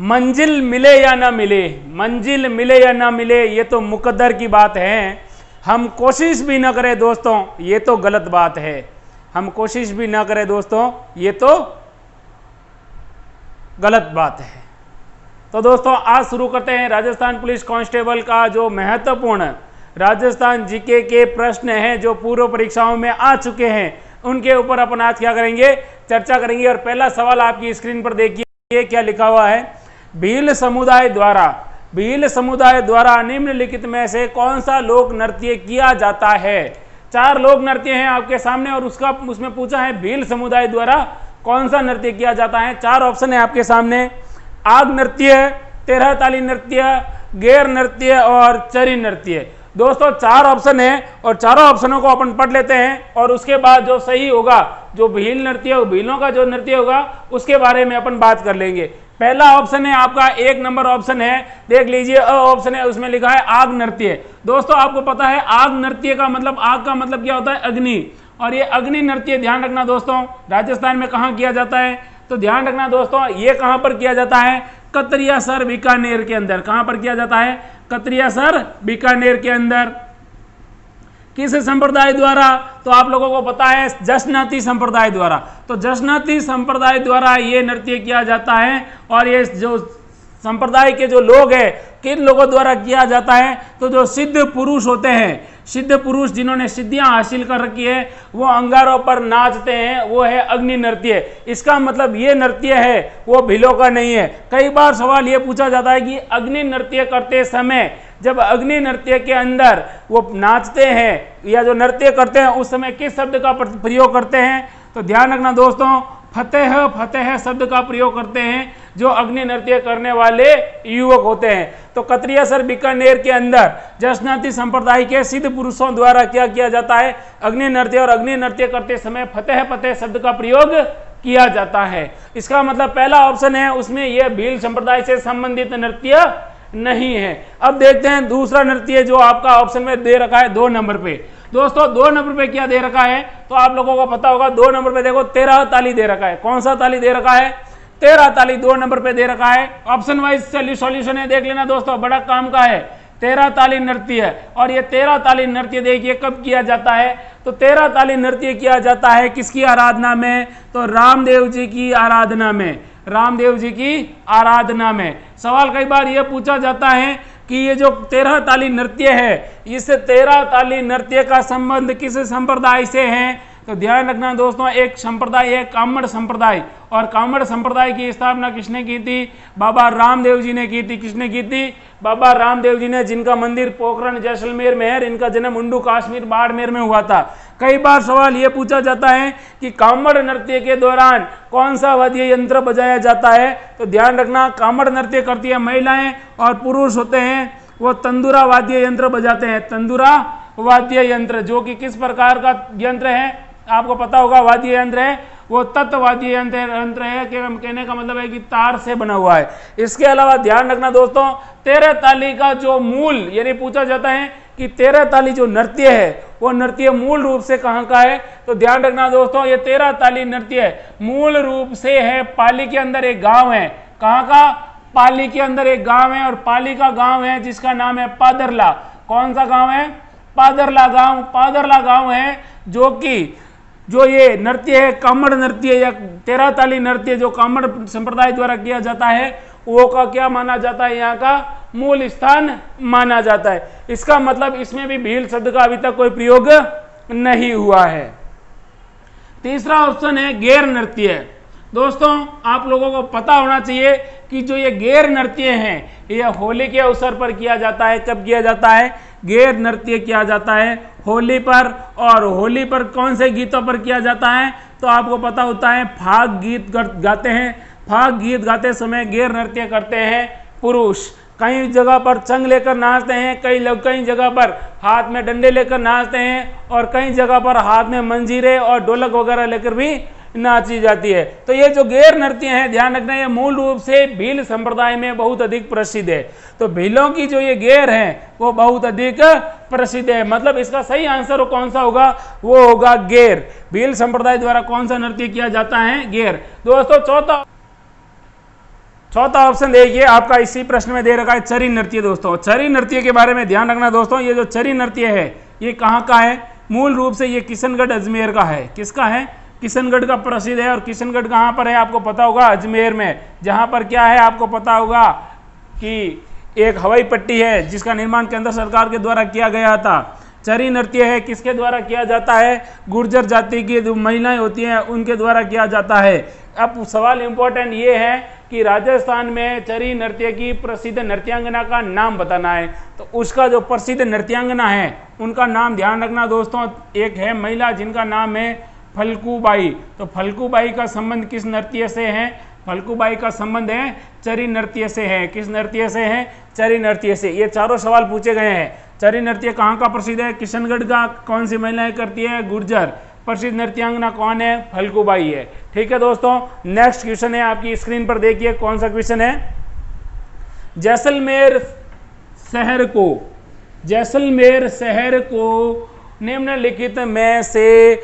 मंजिल मिले या ना मिले, मंजिल मिले या ना मिले, ये तो मुकद्दर की बात है। हम कोशिश भी ना करें दोस्तों, ये तो गलत बात है। हम कोशिश भी ना करें दोस्तों, ये तो गलत बात है। तो दोस्तों आज शुरू करते हैं राजस्थान पुलिस कांस्टेबल का जो महत्वपूर्ण राजस्थान जीके के प्रश्न हैं जो पूर्व परीक्षाओं में आ चुके हैं, उनके ऊपर अपन आज क्या करेंगे, चर्चा करेंगे। और पहला सवाल आपकी स्क्रीन पर देखिए क्या लिखा हुआ है। भील समुदाय द्वारा निम्नलिखित में से कौन सा लोक नृत्य किया जाता है। 4 लोक नृत्य हैं आपके सामने और उसमें पूछा है भील समुदाय द्वारा कौन सा नृत्य किया जाता है। 4 ऑप्शन है आपके सामने, आग नृत्य, 13 ताली नृत्य, गैर नृत्य और चरी नृत्य। दोस्तों 4 ऑप्शन है और चारों ऑप्शनों को अपन पढ़ लेते हैं और उसके बाद जो सही होगा, जो भील नृत्य, भीलों का जो नृत्य होगा उसके बारे में अपन बात कर लेंगे। पहला ऑप्शन है आपका 1 नंबर ऑप्शन है, देख लीजिए ऑप्शन है, उसमें लिखा है आग नृत्य। दोस्तों आपको पता है आग नृत्य का मतलब, आग का मतलब क्या होता है, अग्नि। और ये अग्नि नृत्य ध्यान रखना दोस्तों, राजस्थान में कहाँ किया जाता है, तो ध्यान रखना दोस्तों ये कहाँ पर किया जाता है, कतरियासर बीकानेर के अंदर। कहाँ पर किया जाता है, कतरियासर बीकानेर के अंदर। किस संप्रदाय द्वारा, तो आप लोगों को पता है जशनाती संप्रदाय द्वारा। तो जशनाती संप्रदाय द्वारा ये नृत्य किया जाता है। और ये जो संप्रदाय के जो लोग हैं, किन लोगों द्वारा किया जाता है, तो जो सिद्ध पुरुष होते हैं, सिद्ध पुरुष जिन्होंने सिद्धियां हासिल कर रखी है, वो अंगारों पर नाचते हैं, वो है अग्नि नृत्य। इसका मतलब ये नृत्य है वो भीलों का नहीं है। कई बार सवाल ये पूछा जाता है कि अग्नि नृत्य करते समय, जब अग्नि नृत्य के अंदर वो नाचते हैं या जो नृत्य करते हैं उस समय किस शब्द का प्रयोग करते हैं, तो ध्यान रखना दोस्तों फतेह, फतेह शब्द का प्रयोग करते हैं जो अग्नि नृत्य करने वाले युवक होते हैं। तो कतरियासर बीकानेर के अंदर जशनाती संप्रदाय के सिद्ध पुरुषों द्वारा क्या किया जाता है, अग्नि नृत्य। और अग्नि नृत्य करते समय फतेह, फतेह शब्द का प्रयोग किया जाता है। इसका मतलब पहला ऑप्शन है उसमें यह भील संप्रदाय से संबंधित नृत्य नहीं है। अब देखते हैं दूसरा नृत्य जो आपका ऑप्शन में दे रखा है 2 नंबर पे। दोस्तों 2 नंबर पे क्या दे रखा है, तो आप लोगों को पता होगा 2 नंबर पे देखो 13 ताली दे रखा है। कौन सा ताली दे रखा है, 13 ताली 2 नंबर पे दे रखा है। ऑप्शन वाइज सॉल्यूशन है, देख लेना दोस्तों, बड़ा काम का है। 13 ताली नृत्य है और ये 13 ताली नृत्य देखिए कब किया जाता है, तो 13 ताली नृत्य किया जाता है किसकी आराधना में, तो रामदेव जी की आराधना में, रामदेव जी की आराधना में। सवाल कई बार यह पूछा जाता है कि ये जो 13 ताली नृत्य है, इस 13 ताली नृत्य का संबंध किस संप्रदाय से है, तो ध्यान रखना दोस्तों एक संप्रदाय है कामड़ संप्रदाय। और कामड़ संप्रदाय की स्थापना किसने की थी, बाबा रामदेव जी ने की थी। किसने की थी, बाबा रामदेव जी ने, जिनका मंदिर पोखरण जैसलमेर में है। इनका जन्म उंडू काश्मीर बाड़मेर में हुआ था। कई बार सवाल यह पूछा जाता है कि कामड़ नृत्य के दौरान कौन सा वाद्य यंत्र बजाया जाता है, तो ध्यान रखना कामड़ नृत्य करती है महिलाएं और पुरुष होते हैं वो तंदूरा वाद्य यंत्र बजाते हैं। तंदूरा वाद्य यंत्र जो कि किस प्रकार का यंत्र है, आपको पता होगा वाद्य यंत्र है वो तत्वाद्य यंत्र है, कहने का मतलब है कि तार से बना हुआ है। इसके अलावा ध्यान रखना दोस्तों 13 ताली का जो मूल, यानी पूछा जाता है कि 13 ताली जो नृत्य है वो नृत्य मूल रूप से कहाँ का है, तो ध्यान रखना दोस्तों ये 13 ताली नृत्य मूल रूप से है पाली के अंदर एक गांव है। कहाँ का, पाली के अंदर एक गांव है और पाली का गांव है जिसका नाम है पादरला। कौन सा गांव है, पादरला गांव। पादरला गांव है जो ये नृत्य है कामड़ नृत्य या 13 ताली नृत्य जो कामड़ संप्रदाय द्वारा किया जाता है वो का क्या माना जाता है, यहाँ का मूल स्थान माना जाता है। इसका मतलब इसमें भी भील शब्द का अभी तक कोई प्रयोग नहीं हुआ है। तीसरा ऑप्शन है गैर नृत्य। दोस्तों आप लोगों को पता होना चाहिए कि जो ये गैर नृत्य हैं ये होली के अवसर पर किया जाता है। कब किया जाता है, गैर नृत्य किया जाता है होली पर। और होली पर कौन से गीतों पर किया जाता है, तो आपको पता होता है फाग गीत गाते हैं। फाग गीत गाते समय गैर नृत्य करते हैं पुरुष। कई जगह पर चंग लेकर नाचते हैं, कई जगह पर हाथ में डंडे लेकर नाचते हैं और कई जगह पर हाथ में मंजीरे और ढोलक वगैरह लेकर भी नाची जाती है। तो ये जो गैर नृत्य हैं ध्यान रखना ये मूल रूप से भील संप्रदाय में बहुत अधिक प्रसिद्ध है। तो भीलों की जो ये गैर है वो बहुत अधिक प्रसिद्ध है। मतलब इसका सही आंसर कौन सा होगा, वो होगा गैर। भील संप्रदाय द्वारा कौन सा नृत्य किया जाता है, गैर। दोस्तों चौथा ऑप्शन देखिए आपका इसी प्रश्न में दे रखा है चरी नृत्य। दोस्तों चरी नृत्य के बारे में ध्यान रखना दोस्तों, ये जो चरी नृत्य है ये कहाँ का है? मूल रूप से ये किशनगढ़ अजमेर का है। किसका है? किशनगढ़ का प्रसिद्ध है। और किशनगढ़ कहाँ पर है आपको पता होगा? अजमेर में, जहाँ पर क्या है आपको पता होगा कि एक हवाई पट्टी है जिसका निर्माण केंद्र सरकार के द्वारा किया गया था। चरी नृत्य है किसके द्वारा किया जाता है? गुर्जर जाति की जो महिलाएं होती हैं उनके द्वारा किया जाता है। अब सवाल इंपॉर्टेंट ये है कि राजस्थान में चरी नृत्य की प्रसिद्ध नृत्यांगना का नाम बताना है। तो उसका जो प्रसिद्ध नृत्यांगना है उनका नाम ध्यान रखना दोस्तों। एक है महिला जिनका नाम है फल्गुबाई। तो फल्गुबाई का संबंध किस नृत्य से है? फल्गुबाई का संबंध है चरी नृत्य से है। किस नृत्य से है? चरी नृत्य से। ये चारों सवाल पूछे गए हैं। चरी नृत्य कहाँ का प्रसिद्ध है? किशनगढ़ का। कौन सी महिलाएं करती है? गुर्जर। प्रसिद्ध नृत्यांगना कौन है? फल्गुबाई है। ठीक है दोस्तों, नेक्स्ट क्वेश्चन है आपकी स्क्रीन पर देखिए कौन सा क्वेश्चन है। जैसलमेर शहर को निम्नलिखित में से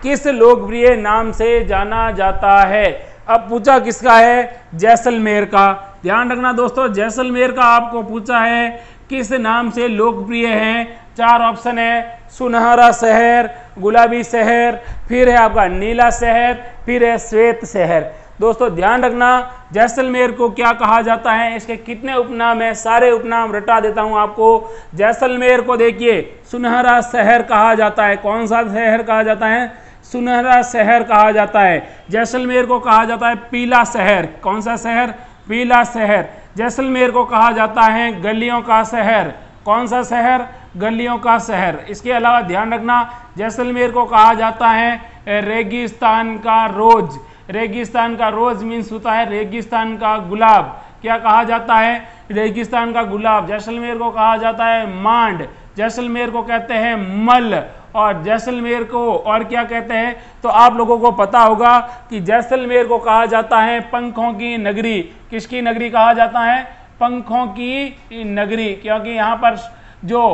किस लोकप्रिय नाम से जाना जाता है? अब पूछा किसका है? जैसलमेर का। ध्यान रखना दोस्तों, जैसलमेर का आपको पूछा है किस नाम से लोकप्रिय है। चार ऑप्शन है, सुनहरा शहर, गुलाबी शहर, फिर है आपका नीला शहर, फिर है श्वेत शहर। दोस्तों ध्यान रखना, जैसलमेर को क्या कहा जाता है, इसके कितने उपनाम है, सारे उपनाम रटा देता हूं आपको। जैसलमेर को देखिए सुनहरा शहर कहा जाता है। कौन सा शहर कहा जाता है? सुनहरा शहर कहा जाता है। जैसलमेर को कहा जाता है पीला शहर। कौन सा शहर? पीला शहर। जैसलमेर को कहा जाता है गलियों का शहर। कौन सा शहर? गलियों का शहर। इसके अलावा ध्यान रखना, जैसलमेर को कहा जाता है रेगिस्तान का रोज। रेगिस्तान का रोज मीन्स होता है रेगिस्तान का गुलाब। क्या कहा जाता है? रेगिस्तान का गुलाब। जैसलमेर को कहा जाता है मांड। जैसलमेर को कहते हैं मल। और जैसलमेर को और क्या कहते हैं? तो आप लोगों को पता होगा कि जैसलमेर को कहा जाता है पंखों की नगरी। किसकी नगरी कहा जाता है? पंखों की नगरी, क्योंकि यहाँ पर जो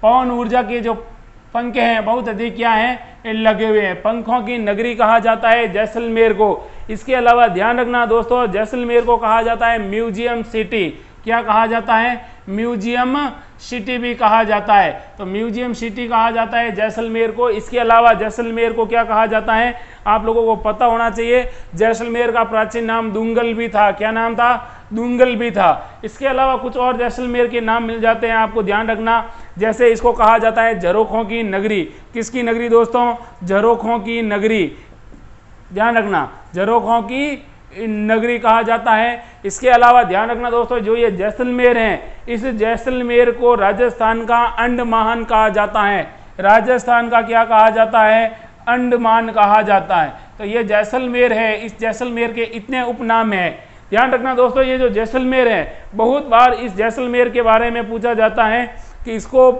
पवन ऊर्जा के जो पंखे हैं बहुत अधिक क्या हैं? लगे हुए हैं। पंखों की नगरी कहा जाता है जैसलमेर को। इसके अलावा ध्यान रखना दोस्तों, जैसलमेर को कहा जाता है म्यूजियम सिटी। क्या कहा जाता है? म्यूजियम सिटी भी कहा जाता है। तो म्यूजियम सिटी कहा जाता है जैसलमेर को। इसके अलावा जैसलमेर को क्या कहा जाता है? आप लोगों को पता होना चाहिए, जैसलमेर का प्राचीन नाम दुंगल भी था। क्या नाम था? दुंगल भी था। इसके अलावा कुछ और जैसलमेर के नाम मिल जाते हैं, आपको ध्यान रखना। जैसे इसको कहा जाता है झरोखों की नगरी। किसकी नगरी दोस्तों? झरोखों की नगरी। ध्यान रखना, झरोखों की नगरी कहा जाता है। इसके अलावा ध्यान रखना दोस्तों, जो ये जैसलमेर है, इस जैसलमेर को राजस्थान का अंडमान कहा जाता है। राजस्थान का क्या कहा जाता है? अंडमान कहा जाता है। तो ये जैसलमेर है, इस जैसलमेर के इतने उपनाम हैं। ध्यान रखना दोस्तों, ये जो जैसलमेर है, बहुत बार इस जैसलमेर के बारे में पूछा जाता है कि इसको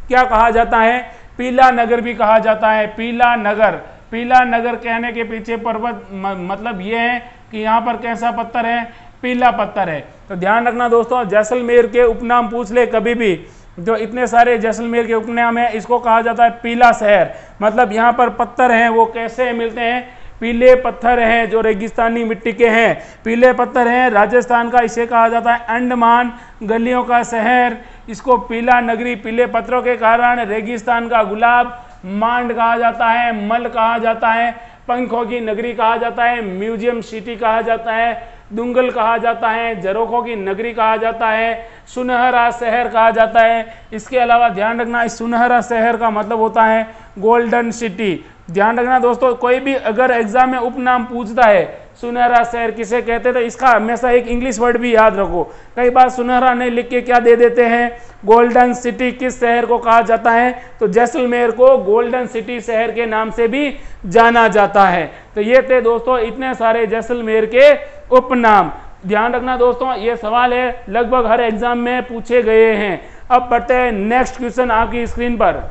क्या कहा जाता है? पीला नगर भी कहा जाता है। पीला नगर। पीला नगर कहने के पीछे पर्वत मतलब ये है कि यहाँ पर कैसा पत्थर है? पीला पत्थर है। तो ध्यान रखना दोस्तों, जैसलमेर के उपनाम पूछ ले कभी भी, जो इतने सारे जैसलमेर के उपनाम है, इसको कहा जाता है पीला शहर। मतलब यहाँ पर पत्थर हैं वो कैसे मिलते हैं? पीले पत्थर हैं जो रेगिस्तानी मिट्टी के हैं, पीले पत्थर हैं। राजस्थान का इसे कहा जाता है अंडमान, गलियों का शहर। इसको पीला नगरी, पीले पत्थरों के कारण रेगिस्तान का गुलाब, मांड कहा जाता है, मल कहा जाता है, पंखों की नगरी कहा जाता है, म्यूजियम सिटी कहा जाता है, दुंगल कहा जाता है, झरोखों की नगरी कहा जाता है, सुनहरा शहर कहा जाता है। इसके अलावा ध्यान रखना, इस सुनहरा शहर का मतलब होता है गोल्डन सिटी। ध्यान रखना दोस्तों, कोई भी अगर एग्जाम में उपनाम पूछता है सुनहरा शहर किसे कहते हैं, तो इसका हमेशा एक इंग्लिश वर्ड भी याद रखो। कई बार सुनहरा नहीं लिख के क्या दे देते हैं? Golden city. किस शहर को कहा जाता है? तो जैसलमेर को गोल्डन सिटी शहर के नाम से भी जाना जाता है। तो ये थे दोस्तों इतने सारे जैसलमेर के उपनाम। ध्यान रखना दोस्तों, ये सवाल है लगभग हर एग्जाम में पूछे गए हैं। अब बढ़ते हैं नेक्स्ट क्वेश्चन आपकी स्क्रीन पर।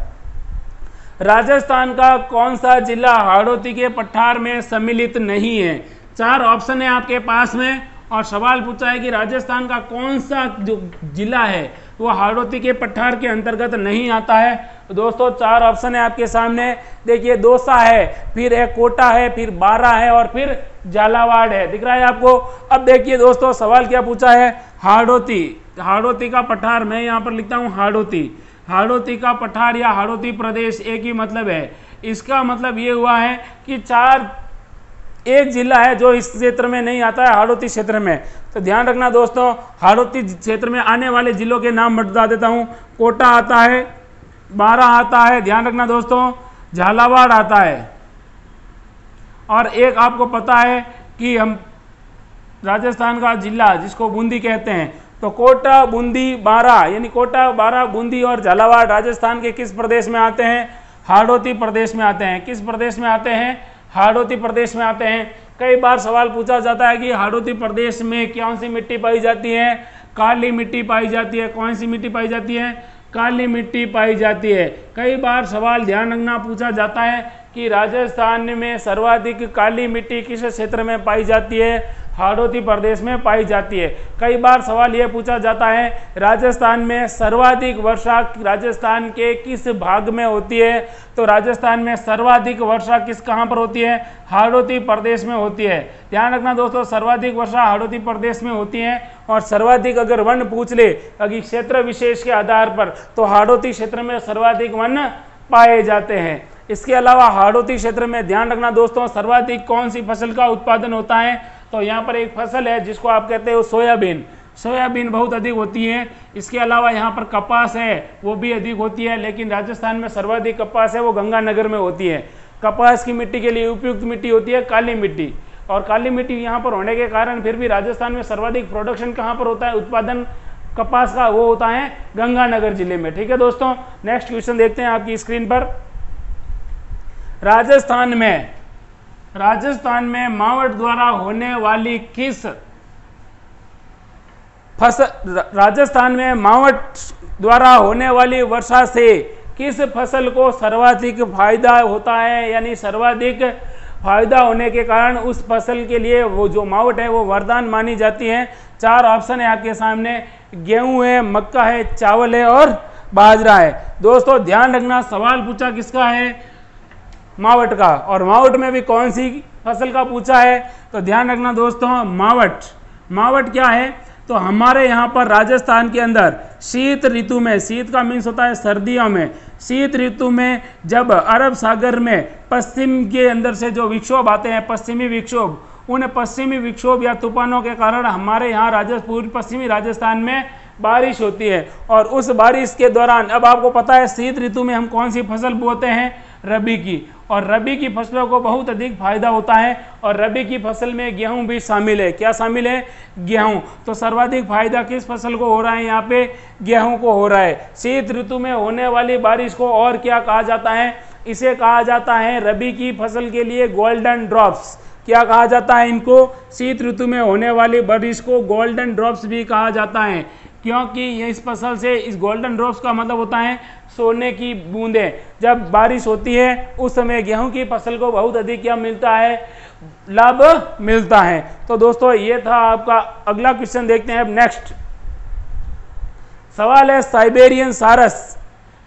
राजस्थान का कौन सा जिला हाड़ौती के पठार में सम्मिलित नहीं है? चार ऑप्शन है आपके पास में और सवाल पूछा है कि राजस्थान का कौन सा जो जिला है वो हाड़ौती के पठार के अंतर्गत नहीं आता है। तो दोस्तों 4 ऑप्शन है आपके सामने। देखिए दौसा है, फिर एक कोटा है, फिर बारा है और फिर झालावाड़ है। दिख रहा है आपको। अब देखिए दोस्तों सवाल क्या पूछा है, हाड़ौती, हाड़ौती का पठार, मैं यहाँ पर लिखता हूँ हाड़ौती, हाड़ौती का पठार या हाड़ौती प्रदेश एक ही मतलब है। इसका मतलब ये हुआ है कि एक जिला है जो इस क्षेत्र में नहीं आता है, हाड़ौती क्षेत्र में। तो ध्यान रखना दोस्तों, हाड़ौती क्षेत्र में आने वाले जिलों के नाम बता देता हूँ। कोटा आता है, बारा आता है, ध्यान रखना दोस्तों, झालावाड़ आता है, और एक आपको पता है कि हम राजस्थान का जिला जिसको बूंदी कहते हैं, तो कोटा, बूंदी, बारा, यानी कोटा, बारा, बूंदी और झालावाड़ राजस्थान के किस प्रदेश में आते हैं, हाड़ौती प्रदेश में आते हैं। किस प्रदेश में आते हैं, हाड़ौती प्रदेश में आते हैं। कई बार सवाल पूछा जाता है कि हाड़ौती प्रदेश में कौन सी मिट्टी पाई जाती है, काली मिट्टी पाई जाती है। कौन सी मिट्टी पाई जाती है, काली मिट्टी पाई जाती है। कई बार सवाल ध्यान रखना पूछा जाता है कि राजस्थान में सर्वाधिक काली मिट्टी किस क्षेत्र में पाई जाती है, हाड़ौती प्रदेश में पाई जाती है। कई बार सवाल यह पूछा जाता है राजस्थान में सर्वाधिक वर्षा राजस्थान के किस भाग में होती है, तो राजस्थान में सर्वाधिक वर्षा कहाँ पर होती है, हाड़ौती प्रदेश में होती है। ध्यान रखना दोस्तों, सर्वाधिक वर्षा हाड़ौती प्रदेश में होती है। और सर्वाधिक अगर वन पूछ ले अगर क्षेत्र विशेष के आधार पर, तो हाड़ौती क्षेत्र में सर्वाधिक वन पाए जाते हैं। इसके अलावा हाड़ौती क्षेत्र में ध्यान रखना दोस्तों, सर्वाधिक कौन सी फसल का उत्पादन होता है, तो यहाँ पर एक फसल है जिसको आप कहते हो सोयाबीन। सोयाबीन बहुत अधिक होती है। इसके अलावा यहाँ पर कपास है, वो भी अधिक होती है, लेकिन राजस्थान में सर्वाधिक कपास है वो गंगानगर में होती है। कपास की मिट्टी के लिए उपयुक्त मिट्टी होती है काली मिट्टी, और काली मिट्टी यहाँ पर होने के कारण फिर भी राजस्थान में सर्वाधिक प्रोडक्शन कहाँ पर होता है, उत्पादन कपास का, वो होता है गंगानगर जिले में। ठीक है दोस्तों, नेक्स्ट क्वेश्चन देखते हैं आपकी स्क्रीन पर। राजस्थान में मावठ द्वारा होने वाली किस फसल, राजस्थान में मावठ द्वारा होने वाली वर्षा से किस फसल को सर्वाधिक फायदा होता है, यानी सर्वाधिक फायदा होने के कारण उस फसल के लिए वो जो मावठ है वो वरदान मानी जाती है। 4 ऑप्शन है आपके सामने, गेहूं है, मक्का है, चावल है और बाजरा है। दोस्तों ध्यान रखना, सवाल पूछा किसका है, मावठ का, और मावठ में भी कौन सी फसल का पूछा है, तो ध्यान रखना दोस्तों, मावठ क्या है, तो हमारे यहाँ पर राजस्थान के अंदर शीत ऋतु में, शीत का मीन्स होता है सर्दियों में, शीत ऋतु में जब अरब सागर में पश्चिम के अंदर से जो विक्षोभ आते हैं, पश्चिमी विक्षोभ, उन पश्चिमी विक्षोभ या तूफानों के कारण हमारे यहाँ पूर्व पश्चिमी राजस्थान में बारिश होती है। और उस बारिश के दौरान अब आपको पता है शीत ऋतु में हम कौन सी फसल बोते हैं, रबी की, और रबी की फसलों को बहुत अधिक फायदा होता है। और रबी की फसल में गेहूं भी शामिल है। क्या शामिल है, गेहूं। तो सर्वाधिक फायदा किस फसल को हो रहा है, यहाँ पे गेहूं को हो रहा है। शीत ऋतु में होने वाली बारिश को और क्या कहा जाता है, इसे कहा जाता है रबी की फसल के लिए गोल्डन ड्रॉप्स। क्या कहा जाता है इनको, शीत ऋतु में होने वाली बारिश को गोल्डन ड्रॉप्स भी कहा जाता है, क्योंकि ये इस फसल से, इस गोल्डन ड्रॉप्स का मतलब होता है सोने की बूंदें। जब बारिश होती है उस समय गेहूं की फसल को बहुत अधिक क्या मिलता है, लाभ मिलता है। तो दोस्तों ये था आपका। अगला क्वेश्चन देखते हैं अब। नेक्स्ट सवाल है साइबेरियन सारस।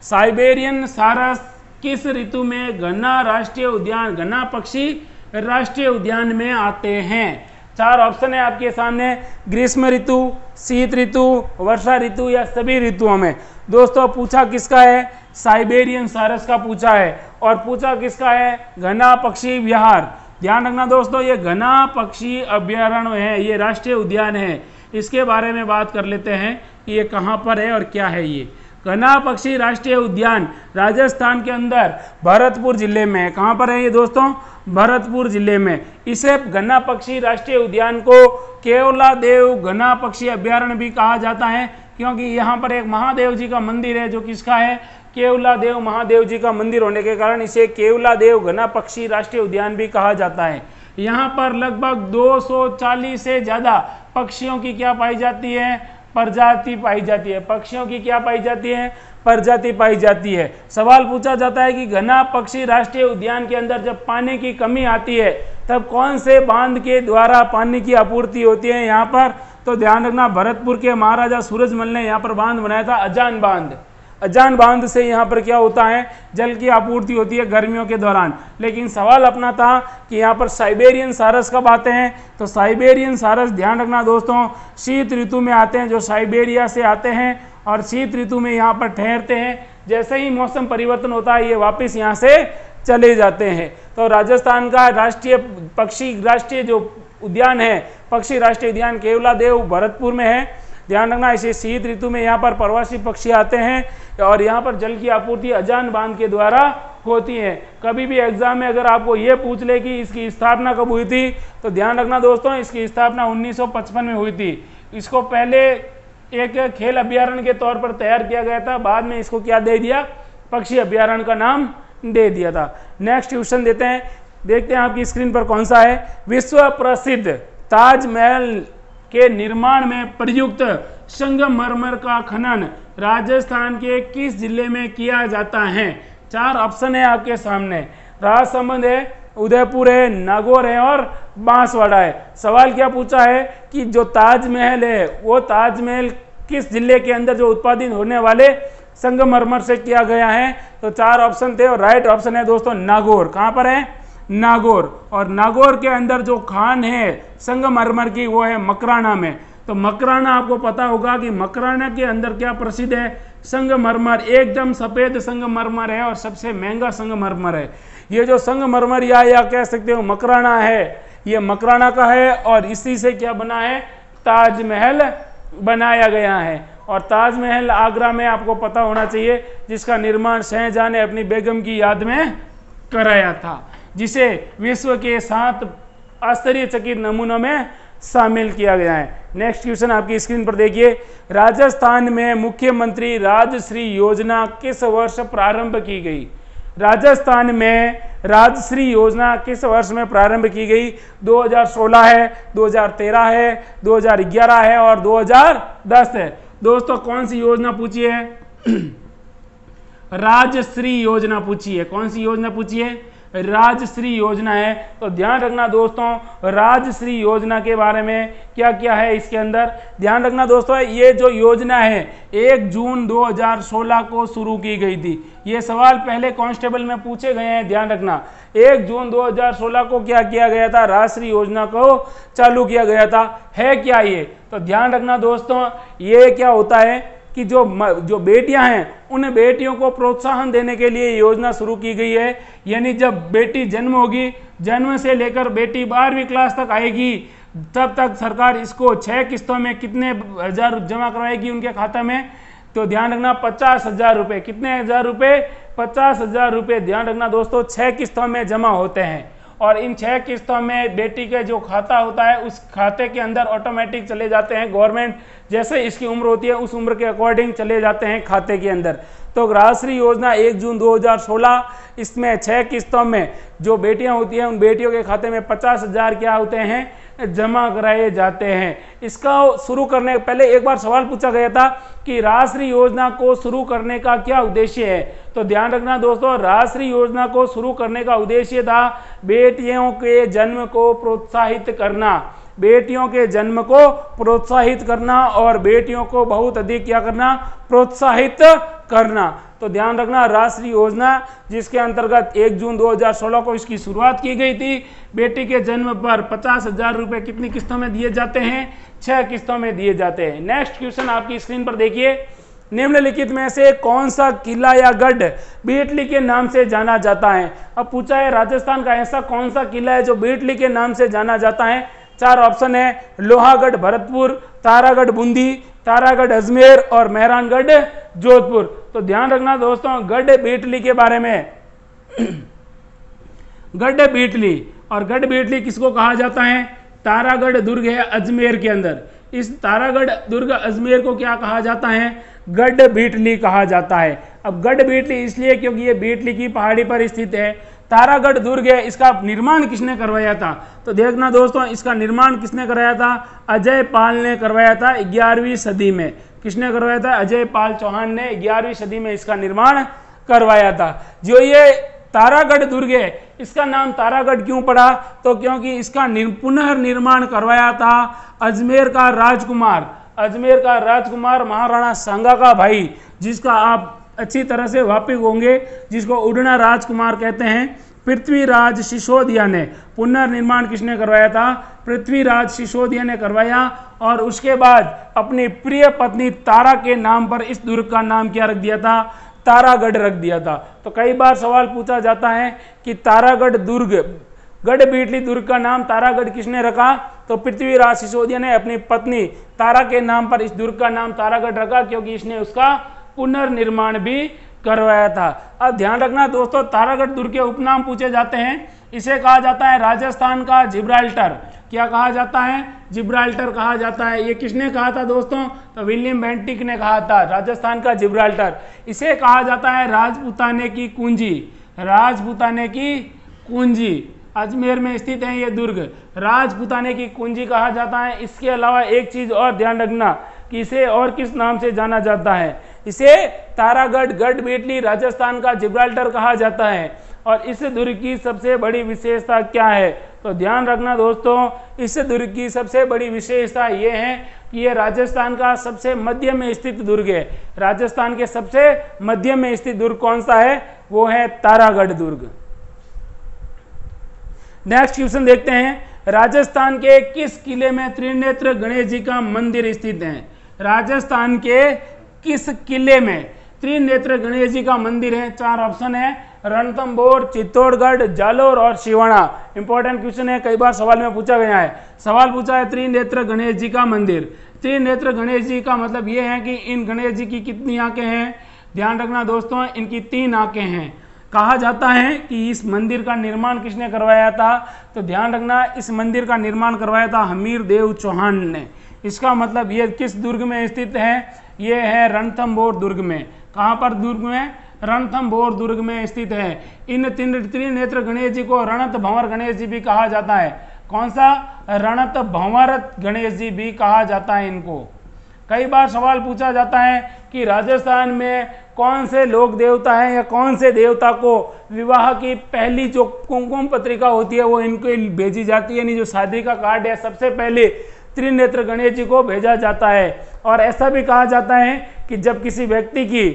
साइबेरियन सारस किस ऋतु में घना राष्ट्रीय उद्यान, घना पक्षी राष्ट्रीय उद्यान में आते हैं। 4 ऑप्शन है आपके सामने, ग्रीष्म ऋतु, शीत ऋतु, वर्षा ऋतु या सभी ऋतुओं में। दोस्तों पूछा किसका है, साइबेरियन सारस का पूछा है, और पूछा किसका है, घना पक्षी विहार। ध्यान रखना दोस्तों, ये घना पक्षी अभ्यारण्य है, ये राष्ट्रीय उद्यान है। इसके बारे में बात कर लेते हैं कि ये कहाँ पर है और क्या है। ये घना पक्षी राष्ट्रीय उद्यान राजस्थान के अंदर भरतपुर जिले में है। कहाँ पर है ये दोस्तों, भरतपुर जिले में। इसे घना पक्षी राष्ट्रीय उद्यान को केवलादेव घना पक्षी अभ्यारण्य भी कहा जाता है, क्योंकि यहाँ पर एक महादेव जी का मंदिर है जो किसका है, केवलादेव महादेव जी का मंदिर होने के कारण इसे केवलादेव घना पक्षी राष्ट्रीय उद्यान भी कहा जाता है। यहाँ पर लगभग 240 से ज़्यादा पक्षियों की क्या पाई जाती है, प्रजाति पाई जाती है। पक्षियों की क्या पाई जाती है? प्रजाति पाई जाती है। सवाल पूछा जाता है कि घना पक्षी राष्ट्रीय उद्यान के अंदर जब पानी की कमी आती है तब कौन से बांध के द्वारा पानी की आपूर्ति होती है यहाँ पर? तो ध्यान रखना, भरतपुर के महाराजा सूरजमल ने यहाँ पर बांध बनाया था, अजान बांध। अजान बांध से यहाँ पर क्या होता है? जल की आपूर्ति होती है गर्मियों के दौरान। लेकिन सवाल अपना था कि यहाँ पर साइबेरियन सारस कब आते हैं? तो साइबेरियन सारस ध्यान रखना दोस्तों, शीत ऋतु में आते हैं, जो साइबेरिया से आते हैं और शीत ऋतु में यहाँ पर ठहरते हैं। जैसे ही मौसम परिवर्तन होता है ये वापस यहाँ से चले जाते हैं। तो राजस्थान का राष्ट्रीय पक्षी राष्ट्रीय जो उद्यान है, पक्षी राष्ट्रीय उद्यान केवलादेव भरतपुर में है। ध्यान रखना, इसे शीत ऋतु में यहाँ पर प्रवासी पक्षी आते हैं और यहाँ पर जल की आपूर्ति अजान बांध के द्वारा होती है। कभी भी एग्जाम में अगर आपको ये पूछ ले कि इसकी स्थापना कब हुई थी, तो ध्यान रखना दोस्तों, इसकी स्थापना 1955 में हुई थी। इसको पहले एक खेल अभ्यारण्य के तौर पर तैयार किया गया था, बाद में इसको क्या दे दिया? पक्षी अभ्यारण्य का नाम दे दिया था। नेक्स्ट क्वेश्चन देते हैं, देखते हैं आपकी स्क्रीन पर कौन सा है। विश्व प्रसिद्ध ताजमहल के निर्माण में प्रयुक्त संगमरमर का खनन राजस्थान के किस जिले में किया जाता है? 4 ऑप्शन है आपके सामने, राजसमंद है, उदयपुर है, नागौर है और बांसवाड़ा है। सवाल क्या पूछा है कि जो ताजमहल है वो ताजमहल किस जिले के अंदर जो उत्पादित होने वाले संगमरमर से किया गया है? तो 4 ऑप्शन थे और राइट ऑप्शन है दोस्तों नागौर। कहाँ पर है? नागौर। और नागौर के अंदर जो खान है संगमरमर की वो है मकराना में। तो मकराना आपको पता होगा कि मकराना के अंदर क्या प्रसिद्ध है? संगमरमर, एकदम सफेद संगमरमर है और सबसे महंगा संगमरमर है। ये जो संगमरमर या कह सकते हो मकराना है, ये मकराना का है और इसी से क्या बना है? ताजमहल बनाया गया है। और ताजमहल आगरा में आपको पता होना चाहिए, जिसका निर्माण शाहजहां ने अपनी बेगम की याद में कराया था, जिसे विश्व के 7 आश्चर्यचकित नमूनों में शामिल किया गया है। नेक्स्ट क्वेश्चन आपकी स्क्रीन पर देखिए, राजस्थान में मुख्यमंत्री राजश्री योजना किस वर्ष प्रारंभ की गई? राजस्थान में राजश्री योजना किस वर्ष में प्रारंभ की गई? 2016 है, 2013 है, 2011 है और 2010 है। दोस्तों कौन सी योजना पूछी है? राजश्री योजना पूछी है। कौन सी योजना पूछी है? राजश्री योजना है। तो ध्यान रखना दोस्तों, राजश्री योजना के बारे में क्या क्या है इसके अंदर ध्यान रखना दोस्तों। ये जो योजना है 1 जून 2016 को शुरू की गई थी। ये सवाल पहले कांस्टेबल में पूछे गए हैं, ध्यान रखना। 1 जून 2016 को क्या किया गया था? राजश्री योजना को चालू किया गया था। है क्या ये? तो ध्यान रखना दोस्तों, ये क्या होता है कि जो बेटियां हैं उन बेटियों को प्रोत्साहन देने के लिए योजना शुरू की गई है। यानी जब बेटी जन्म होगी, जन्म से लेकर बेटी 12वीं क्लास तक आएगी, तब तक सरकार इसको 6 किस्तों में कितने हजार जमा करवाएगी उनके खाते में? तो ध्यान रखना 50,000 रुपये। कितने हजार रुपये? 50,000 रुपये। ध्यान रखना दोस्तों, 6 किस्तों में जमा होते हैं और इन 6 किस्तों में बेटी का जो खाता होता है उस खाते के अंदर ऑटोमेटिक चले जाते हैं। गवर्नमेंट जैसे इसकी उम्र होती है उस उम्र के अकॉर्डिंग चले जाते हैं खाते के अंदर। तो राजश्री योजना 1 जून 2016, इसमें 6 किस्तों में जो बेटियां होती हैं उन बेटियों के खाते में 50,000 क्या होते हैं? जमा कराए जाते हैं। इसका शुरू करने पहले एक बार सवाल पूछा गया था कि राजश्री योजना को शुरू करने का क्या उद्देश्य है? तो ध्यान रखना दोस्तों, राजश्री योजना को शुरू करने का उद्देश्य था बेटियों के जन्म को प्रोत्साहित करना। बेटियों के जन्म को प्रोत्साहित करना और बेटियों को बहुत अधिक क्या करना? प्रोत्साहित करना। तो ध्यान रखना, राष्ट्रीय योजना जिसके अंतर्गत 1 जून 2016 को इसकी शुरुआत की गई थी। बेटी के जन्म पर 50,000 रुपये कितनी किस्तों में दिए जाते हैं? 6 किस्तों में दिए जाते हैं। नेक्स्ट क्वेश्चन आपकी स्क्रीन पर देखिए, निम्नलिखित में से कौन सा किला या गढ़ बीटली के नाम से जाना जाता है? अब पूछा है राजस्थान का ऐसा कौन सा किला है जो बीटली के नाम से जाना जाता है? 4 ऑप्शन है, लोहागढ़ भरतपुर, तारागढ़ बूंदी, तारागढ़ अजमेर और मेहरानगढ़ जोधपुर। तो ध्यान रखना दोस्तों, गढ़ बीटली के बारे में गढ़ बीटली, और गढ़ बीटली किसको कहा जाता है? तारागढ़ दुर्ग है अजमेर के अंदर। इस तारागढ़ दुर्ग अजमेर को क्या कहा जाता है? गढ़ बीटली कहा जाता है। अब गढ़ बीटली इसलिए क्योंकि ये बीटली की पहाड़ी पर स्थित है। तारागढ़ दुर्ग है, इसका निर्माण किसने करवाया था? तो देखना दोस्तों, इसका निर्माण किसने कराया था? अजय पाल ने करवाया था 11वीं सदी में। किसने करवाया था? अजय पाल चौहान ने 11वीं सदी में इसका निर्माण करवाया था। जो ये तारागढ़ दुर्ग है, इसका नाम तारागढ़ क्यों पड़ा? तो क्योंकि इसका पुनर्निर्माण करवाया था अजमेर का राजकुमार महाराणा सांगा का भाई, जिसका आप अच्छी तरह से वाकिफ होंगे, जिसको उड़ना राजकुमार कहते हैं, पृथ्वीराज सिसोदिया ने। पुनर्निर्माण किसने करवाया था? पृथ्वीराज सिसोदिया ने करवाया। और उसके बाद अपनी प्रिय पत्नी तारा के नाम पर इस दुर्ग का नाम क्या रख दिया था? तारागढ़ रख दिया था। तो कई बार सवाल पूछा जाता है कि तारागढ़ दुर्ग, गढ़बीटली दुर्ग का नाम तारागढ़ किसने रखा? तो पृथ्वीराज सिसोदिया ने अपनी पत्नी तारा के नाम पर इस दुर्ग का नाम तारागढ़ रखा, क्योंकि इसने उसका पुनर्निर्माण भी करवाया था। अब ध्यान रखना दोस्तों, तारागढ़ दुर्ग के उपनाम पूछे जाते हैं। इसे कहा जाता है राजस्थान का जिब्राल्टर। क्या कहा जाता है? जिब्राल्टर कहा जाता है। ये किसने कहा था दोस्तों? तो विलियम बेंटिक ने कहा था, राजस्थान का जिब्राल्टर। इसे कहा जाता है राजपूताने की कुंजी। राजपूताने की कुंजी, अजमेर में स्थित है ये दुर्ग, राजपूताने की कुंजी कहा जाता है। इसके अलावा एक चीज और ध्यान रखना कि इसे और किस नाम से जाना जाता है? इसे तारागढ़, गढ़बीटली, राजस्थान का जिब्राल्टर कहा जाता है। और इस दुर्ग की सबसे बड़ी विशेषता क्या है? तो ध्यान रखना दोस्तों, इस दुर्ग की सबसे बड़ी विशेषता ये है कि ये राजस्थान का सबसे मध्य में स्थित दुर्ग है। राजस्थान के सबसे मध्य में स्थित दुर्ग कौन सा है? वो है तारागढ़ दुर्ग। नेक्स्ट क्वेश्चन देखते हैं, राजस्थान के किस किले में त्रिनेत्र गणेश जी का मंदिर स्थित है? राजस्थान के किस किले में त्रिनेत्र गणेश जी का मंदिर है? 4 ऑप्शन है, रणथंभौर, चित्तौड़गढ़, जालोर और सिवाना। इंपॉर्टेंट क्वेश्चन है, कई बार सवाल में पूछा गया है। सवाल पूछा है त्रिनेत्र गणेश जी का मंदिर। त्रिनेत्र गणेश जी का मतलब ये है कि इन गणेश जी की कितनी आंखें हैं? ध्यान रखना दोस्तों, इनकी 3 आंखें हैं। कहा जाता है कि इस मंदिर का निर्माण किसने करवाया था? तो ध्यान रखना, इस मंदिर का निर्माण करवाया था हमीर देव चौहान ने। इसका मतलब ये किस दुर्ग में स्थित है? ये है रणथंभौर दुर्ग में। कहाँ पर दुर्ग में? रणथंभौर दुर्ग में स्थित है। इन त्रिनेत्र गणेश जी को रणत भंवर गणेश जी भी कहा जाता है। कौन सा? रणत भंवर गणेश जी भी कहा जाता है इनको। कई बार सवाल पूछा जाता है कि राजस्थान में कौन से लोक देवता हैं या कौन से देवता को विवाह की पहली जो कुमकुम पत्रिका होती है वो इनको भेजी जाती है, यानी जो शादी का कार्ड है सबसे पहले त्रिनेत्र गणेश जी को भेजा जाता है। और ऐसा भी कहा जाता है कि जब किसी व्यक्ति की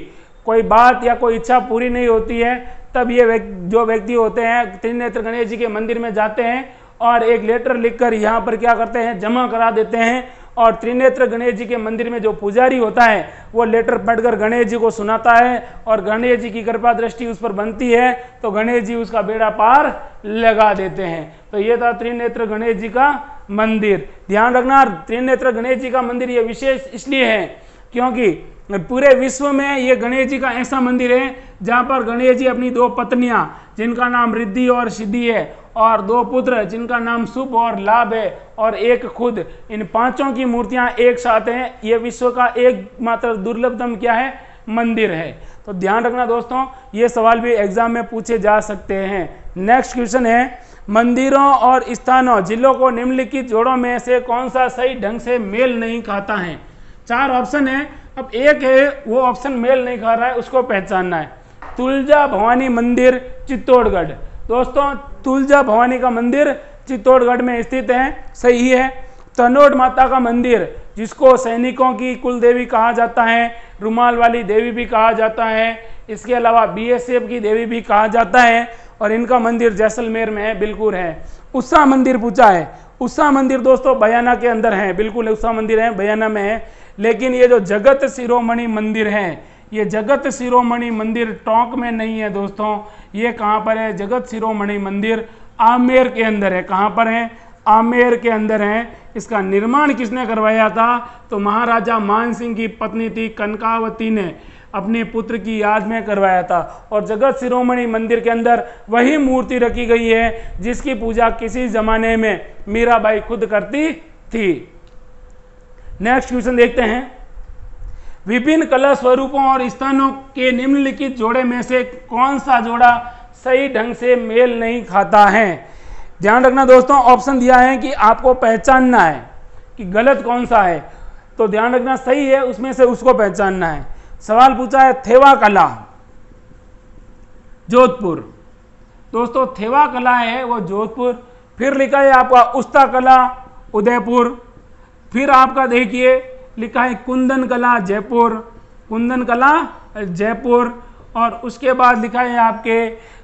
कोई बात या कोई इच्छा पूरी नहीं होती है, तब ये जो व्यक्ति होते हैं त्रिनेत्र गणेश जी के मंदिर में जाते हैं और एक लेटर लिखकर यहाँ पर क्या करते हैं? जमा करा देते हैं। और त्रिनेत्र गणेश जी के मंदिर में जो पुजारी होता है वो लेटर पढ़कर गणेश जी को सुनाता है और गणेश जी की कृपा दृष्टि उस पर बनती है, तो गणेश जी उसका बेड़ा पार लगा देते हैं। तो ये था त्रिनेत्र गणेश जी का मंदिर। ध्यान रखना, त्रिनेत्र गणेश जी का मंदिर ये विशेष इसलिए है क्योंकि पूरे विश्व में ये गणेश जी का ऐसा मंदिर है जहाँ पर गणेश जी अपनी 2 पत्नियां जिनका नाम रिद्धि और सिद्धि है और 2 पुत्र जिनका नाम शुभ और लाभ है और एक खुद, इन 5 की मूर्तियां एक साथ हैं। ये विश्व का एकमात्र दुर्लभतम क्या है? मंदिर है। तो ध्यान रखना दोस्तों, ये सवाल भी एग्जाम में पूछे जा सकते हैं। नेक्स्ट क्वेश्चन है, मंदिरों और स्थानों जिलों को निम्नलिखित जोड़ों में से कौन सा सही ढंग से मेल नहीं खाता है? 4 ऑप्शन है। अब एक है वो ऑप्शन मेल नहीं खा रहा है, उसको पहचानना है। तुलजा भवानी मंदिर चित्तौड़गढ़। दोस्तों तुलजा भवानी का मंदिर चित्तौड़गढ़ में स्थित है, सही है। तनोट माता का मंदिर जिसको सैनिकों की कुल देवी कहा जाता है, रुमाल वाली देवी भी कहा जाता है, इसके अलावा BSF की देवी भी कहा जाता है और इनका मंदिर जैसलमेर में है, बिल्कुल है। उषा मंदिर पूछा है। उषा मंदिर दोस्तों बयाना के अंदर है, बिल्कुल उषा मंदिर है, बयाना में है। लेकिन ये जो जगत शिरोमणि मंदिर है, ये जगत शिरोमणि मंदिर टोंक में नहीं है दोस्तों। ये कहाँ पर है? जगत शिरोमणि मंदिर आमेर के अंदर है। कहाँ पर है? आमेर के अंदर है। इसका निर्माण किसने करवाया था? तो महाराजा मान सिंह की पत्नी थी कनकावती ने अपने पुत्र की याद में करवाया था। और जगत शिरोमणि मंदिर के अंदर वही मूर्ति रखी गई है जिसकी पूजा किसी जमाने में मीराबाई खुद करती थी। नेक्स्ट क्वेश्चन देखते हैं, विभिन्न कला स्वरूपों और स्थानों के निम्नलिखित जोड़े में से कौन सा जोड़ा सही ढंग से मेल नहीं खाता है। ध्यान रखना दोस्तों, ऑप्शन दिया है कि आपको पहचानना है कि गलत कौन सा है, तो ध्यान रखना सही है उसमें से उसको पहचानना है। सवाल पूछा है थेवा कला जोधपुर, दोस्तों थेवा कला है वो जोधपुर। फिर लिखा है आपका उस्ता कला उदयपुर। फिर आपका देखिए लिखा है कुंदन कला जयपुर, कुंदन कला जयपुर। और उसके बाद लिखा है आपके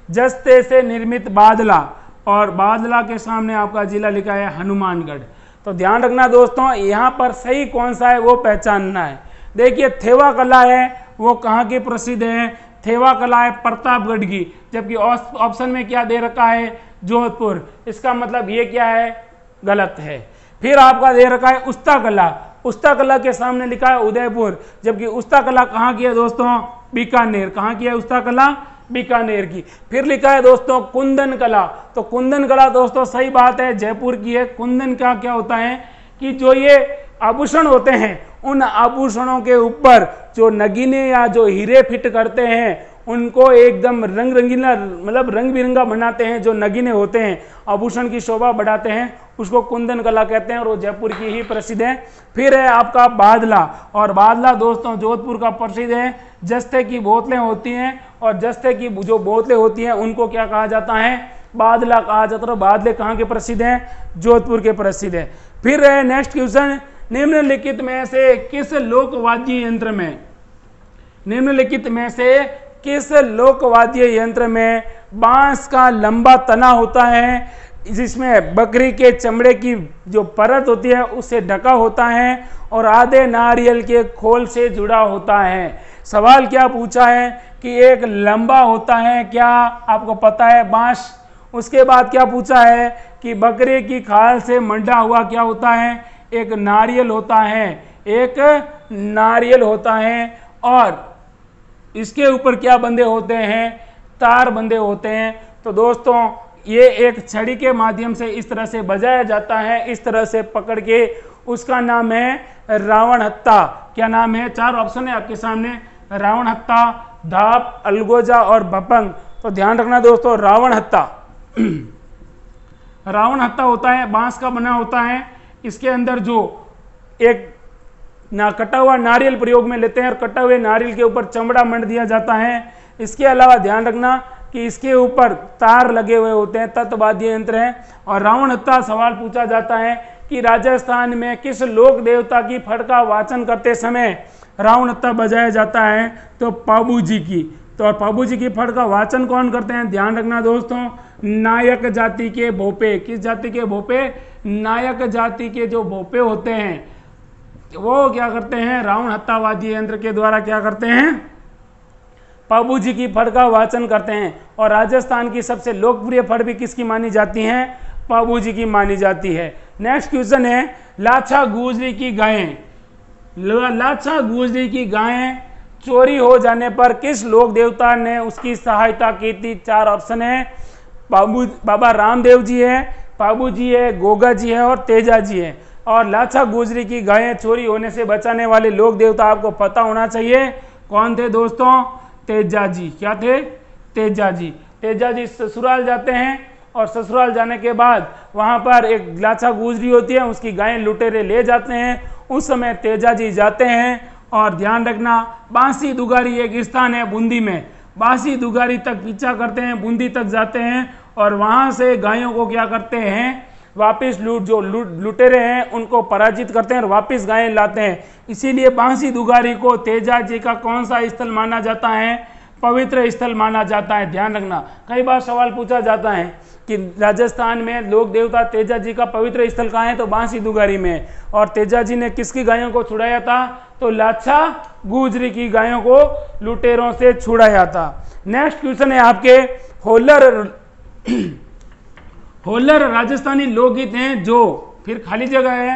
जस्ते से निर्मित बादला, और बादला के सामने आपका जिला लिखा है हनुमानगढ़। तो ध्यान रखना दोस्तों, यहाँ पर सही कौन सा है वो पहचानना है। देखिए थेवा कला है वो कहाँ की प्रसिद्ध है, थेवा कला है प्रतापगढ़ की, जबकि ऑप्शन में क्या दे रखा है जोधपुर, इसका मतलब ये क्या है गलत है। फिर आपका दे रखा है उस्ता कला, उस्ता कला के सामने लिखा है उदयपुर, जबकि उस्ता कला कहाँ की है दोस्तों बीकानेर, कहाँ की है उस्ता कला बीकानेर की। फिर लिखा है दोस्तों कुंदन कला, तो कुंदन कला दोस्तों सही बात है जयपुर की है। कुंदन का क्या होता है कि जो ये आभूषण होते हैं उन आभूषणों के ऊपर जो नगीने या जो हीरे फिट करते हैं उनको एकदम रंग रंगीला मतलब रंग बिरंगा बनाते हैं, जो नगीने होते हैं आभूषण की शोभा बढ़ाते हैं, उसको कुंदन कला कहते हैं और वो जयपुर की ही प्रसिद्ध है। फिर है आपका बादला, और बादला दोस्तों जोधपुर का प्रसिद्ध है। जस्ते की बोतलें होती हैं और जस्ते की जो बोतलें होती हैं उनको क्या कहा जाता है बादला कहा जाता है। बादले कहाँ के प्रसिद्ध हैं जोधपुर के प्रसिद्ध है। फिर है नेक्स्ट क्वेश्चन, निम्नलिखित में से किस लोकवाद्य यंत्र में, निम्नलिखित में से किस लोकवाद्य यंत्र में बांस का लंबा तना होता है जिसमें बकरी के चमड़े की जो परत होती है उससे ढका होता है और आधे नारियल के खोल से जुड़ा होता है। सवाल क्या पूछा है कि एक लंबा होता है, क्या आपको पता है बांस। उसके बाद क्या पूछा है कि बकरे की खाल से मंडा हुआ क्या होता है, एक नारियल होता है, एक नारियल होता है। और इसके ऊपर क्या बंधे होते हैं तार बंधे होते हैं। तो दोस्तों ये एक छड़ी के माध्यम से इस तरह से बजाया जाता है, इस तरह से पकड़ के, उसका नाम है रावण हत्ता। क्या नाम है, चार ऑप्शन है आपके सामने, रावण हत्ता, धाप, अलगोजा और भपंग। तो ध्यान रखना दोस्तों रावण हत्ता रावण हत्ता होता है, बांस का बना होता है। इसके अंदर जो एक कटा हुआ नारियल प्रयोग में लेते हैं और कटा हुए नारियल के ऊपर चमड़ा मंड दिया जाता है। इसके अलावा ध्यान रखना कि इसके ऊपर तार लगे हुए होते हैं, तत्वाद्य यंत्र है। और रावण हत्ता सवाल पूछा जाता है कि राजस्थान में किस लोक देवता की फड़ का वाचन करते समय रावण हत्ता बजाया जाता है, तो पाबू जी की। तो पाबू जी की फड़ का वाचन कौन करते हैं, ध्यान रखना दोस्तों नायक जाति के भोपे। किस जाति के भोपे, नायक जाति के जो भोपे होते हैं वो क्या करते हैं रावण हत्ता वाद्य यंत्र के द्वारा क्या करते हैं पाबू जी की फड़ का वाचन करते हैं। और राजस्थान की सबसे लोकप्रिय फड़ भी किसकी मानी जाती है, पाबू जी की मानी जाती है। नेक्स्ट क्वेश्चन है लाछा गुजरी की गायें, लाछा गुजरी की गायें चोरी हो जाने पर किस लोक देवता ने उसकी सहायता की थी। चार ऑप्शन है, बाबा रामदेव जी है, पाबू जी है, गोगा जी है और तेजा जी है। और लाछा गुजरी की गायें चोरी होने से बचाने वाले लोक देवता आपको पता होना चाहिए कौन थे दोस्तों, तेजा जी। क्या थे, तेजा जी। तेजा जी ससुराल जाते हैं और ससुराल जाने के बाद वहां पर एक लाछा गुजरी होती है, उसकी गायें लुटेरे ले जाते हैं। उस समय तेजा जी जाते हैं और ध्यान रखना बांसी दुगारी एक स्थान है बूंदी में, बांसी दुगारी तक पीछा करते हैं, बूंदी तक जाते हैं और वहां से गायों को क्या करते हैं वापिस लुटेरे हैं उनको पराजित करते हैं और वापिस गायें लाते हैं। इसीलिए बांसी दुगारी को तेजा जी का कौन सा स्थल माना जाता है, पवित्र स्थल माना जाता है। ध्यान रखना कई बार सवाल पूछा जाता है कि राजस्थान में लोक देवता तेजा जी का पवित्र स्थल कहाँ है, तो बांसी दुगारी में। और तेजा जी ने किसकी गायों को छुड़ाया था, तो लाछा गुजरी की गायों को लुटेरों से छुड़ाया था। नेक्स्ट क्वेश्चन है आपके होलर। होलर राजस्थानी लोकगीत हैं जो फिर खाली जगह है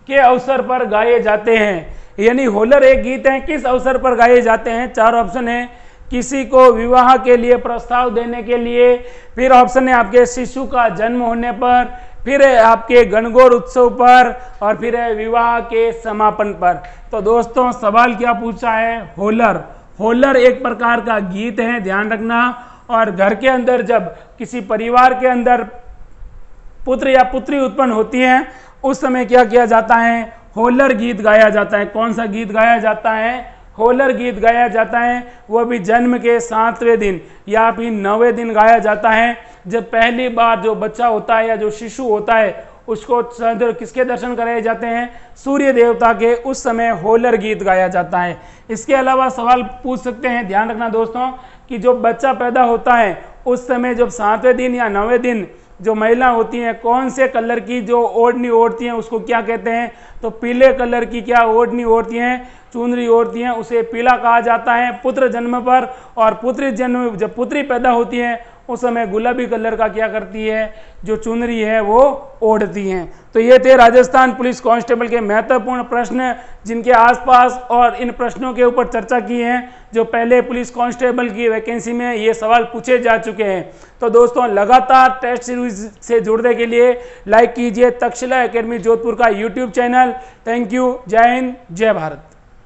के अवसर पर गाए जाते हैं, यानी होलर एक गीत है किस अवसर पर गाए जाते हैं। चार ऑप्शन है, किसी को विवाह के लिए प्रस्ताव देने के लिए, फिर ऑप्शन है आपके शिशु का जन्म होने पर, फिर है आपके गणगौर उत्सव पर और फिर है विवाह के समापन पर। तो दोस्तों सवाल क्या पूछा है, होलर। होलर एक प्रकार का गीत है, ध्यान रखना। और घर के अंदर जब किसी परिवार के अंदर पुत्र या पुत्री उत्पन्न होती है उस समय क्या किया जाता है, होलर गीत गाया जाता है। कौन सा गीत गाया जाता है, होलर गीत गाया जाता है। वो भी जन्म के 7वें दिन या फिर 9वें दिन गाया जाता है, जब पहली बार जो बच्चा होता है या जो शिशु होता है उसको किसके दर्शन कराए जाते हैं, सूर्य देवता के। उस समय होलर गीत गाया जाता है। इसके अलावा सवाल पूछ सकते हैं, ध्यान रखना दोस्तों, कि जो बच्चा पैदा होता है उस समय जब 7वें दिन या 9वें दिन जो महिला होती हैं कौन से कलर की जो ओढ़नी ओढ़ती हैं उसको क्या कहते हैं, तो पीले कलर की क्या ओढ़नी ओढ़ती हैं, चुनरी ओढ़ती हैं, उसे पीला कहा जाता है पुत्र जन्म पर। और पुत्री जन्म जब पुत्री पैदा होती है उस समय गुलाबी कलर का क्या करती है, जो चुनरी है वो ओढ़ती हैं। तो ये थे राजस्थान पुलिस कांस्टेबल के महत्वपूर्ण प्रश्न जिनके आसपास और इन प्रश्नों के ऊपर चर्चा की है, जो पहले पुलिस कांस्टेबल की वैकेंसी में ये सवाल पूछे जा चुके हैं। तो दोस्तों लगातार टेस्ट सीरीज से जुड़ने के लिए लाइक कीजिए तक्षशिला एकेडमी जोधपुर का यूट्यूब चैनल। Thank you. जय हिंद, जय भारत।